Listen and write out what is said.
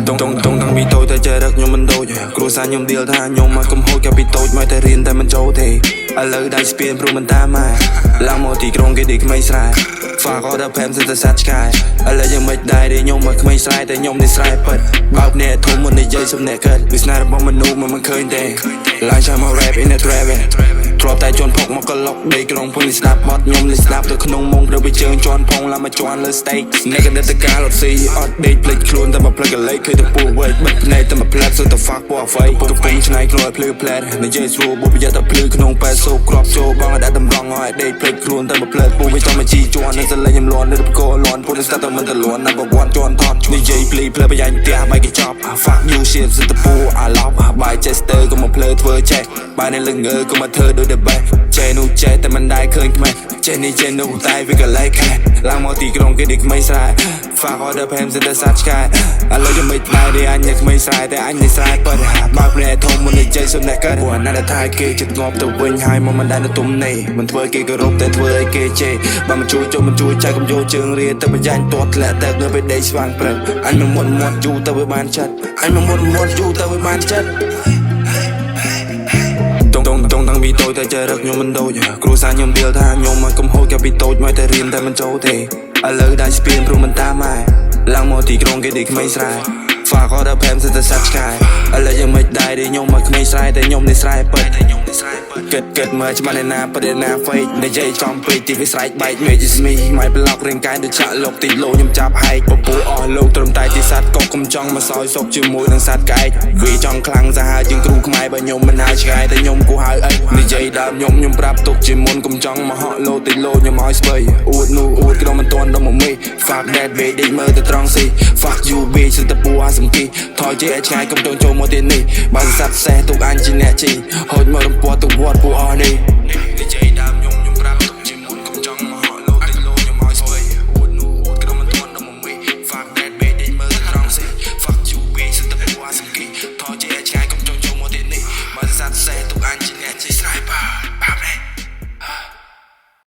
Tông thằng bị tôi ta chơi đất nhôm mình đôi cua xa nhôm deal tha nhôm mà cầm hôi cả bị tôi mai ta riêng ta mình trâu thì ai lỡ đại spiên pro mình ta mà làm một tí trong cái địch mấy sai và có đập em sẽ sát sky ai lỡยังไม่ได้để nhôm mà mấy saiแต่nhôm để sai bật bao nè thùng mình để dây sum nè cất vì snap bom mình nụ mà mình khơi đè lại chơi mà rap in a trap drop តែ ជន់ ផុក មក កឡុក ដេក ក្រុង ពុន ស្ដាប់ បត់ ខ្ញុំ លេ ស្ដាប់ ទៅ ក្នុង មុំ រើ ไป ជើង ជន់ ផង ឡា មក ជន់ លើ steak អ្នក កណ្ដិត ត កាល អត់ ស៊ី អត់ ដេក ភ្លេច ខ្លួន តែ មក ផ្លឹក កលេច ឃើញ តែ ពូ វេក បិទ ភ្នែក តែ មក ផ្លែត សួរ តែ fuck ពណ៌ អ្វី កំពុង ឆ្នៃ ខ្លួន ឲ្យ ភ្លឺ ផ្លែត និយាយ ស្រួល បុព្វ យត្ត ភ្លឺ ក្នុង ប៉ែ សូប គ្រាប់ ចូល បង ឲ្យ ដាក់ តម្រង់ ឲ្យ ដេក ភ្លេច ខ្លួន តែ មក ផ្លែត ពូ វា ត មក ជី ជន់ នឹង សលេង ខ្ញុំ លន់ នៅ រក លន់ ពុន ស្ដាប់ តែ មិន តែ លន់ number 1 ជន់ ថត និយាយ ភ្លី ផ្លើ ប្រយ៉ាញ់ ផ្ទះ បែក កញ្ចប់ fuck you shit សិត ពូ I love បាយ Chester ក៏ មក ភ្លើ ធ្វើ ចេះ បាយ នៅ លងើ ក៏ មក ធ្វើ ដូច the best ចេះ នោះ ចេះ តែ មិន ដែរ ឃើញ ខ្មែរ ចេះ នេះ ចេះ នោះ តែ វា ក៏ like ខែឡើង មក ទី ក្រុង គេ ដេក ក្មេង ស្រែ fuck all the pam សិត តែ សាច់ ឆ្កែ ឥឡូវ ยัง មិន ដែរ ទេ អញ នៅ ក្មេង ស្រែ តែ អញ នៅ ស្រែ ប៉ិត បើក ភ្នែក ធំ មុន និយាយ សុំ អ្នក កើត ព្រោះ អាណត្តិ ថា គេ ចិត្ត ងាប់ ទៅ វិញ ហើយ មក មិន ដែរ នៅ ទុំ នេះ មិន ធ្វើ គេ គោរព តែ ធ្វើ ឲ្យ គេ ជេរ បើ មិន ជួយ ចុះ មិន ជួយ ចែក កុំ យក ជើង រៀន ទៅ ប្រយ៉ាញ់ ទាត់ ធ្លាក់ ទៅ ងើប ពេល ដេក ស្វាង ព្រឹក អញ មិន មុន មាត់ យូរ ទៅ វា បាន ចិត្ត អញ មិន មុន មាត់ យូរ ទៅ វា បាន ចិត្ត តងតាំងពីតូចតែចេះរឹកខ្ញុំមិនដូចគ្រូសាខ្ញុំដៀលថាខ្ញុំមកកំហូចកាពីតូចមកតែរៀនតែមិនចូលទេឥឡូវដែរស្ពានព្រោះមិនតាមម៉ែឡើងមកទីក្រុងគេដេកក្មេងស្រែ fuck all the pam សិតតែសាច់ឆ្កែឥឡូវยังមិនដែរទេខ្ញុំមកក្មេងស្រែតែខ្ញុំនេះស្រែពិតគិតមើលច្បាស់ណាប្រេណា fake និយាយចំពេកទីវាស្រែកបែក make is me មិនប្លុករៀងកាយដូចឆាក់លោកទីលោខ្ញុំចាប់ហែកពពូអស់លោកត្រឹមតែទីសัตว์កុកកំចង់មកសោយសុកជាមួយនឹងសัตว์កែកវាចង់ខ្លាំងសាហាវជាងគ្រូខ្មែរបើខ្ញុំមិនហៅឆ្កែតែខ្ញុំគូហៅអីនិយាយដើមខ្ញុំប្រាប់ទុកជាមុនកំចង់មកហក់លោទីលោខ្ញុំឲ្យស្បៃអួតនោះអួតក្រុមមិនទាន់ដល់មកមេ fuck that way ដេកមើលទៅត្រង់ស៊ី fuck you bitch សិតតែពូអាសំគីថយជាឆ្ងាយកុំចូលមកទីនេះបើសัตว์សេះទុកអញជាអ្នកជីហូចមករំពាត់ទៅវត្តពូអស់នេះ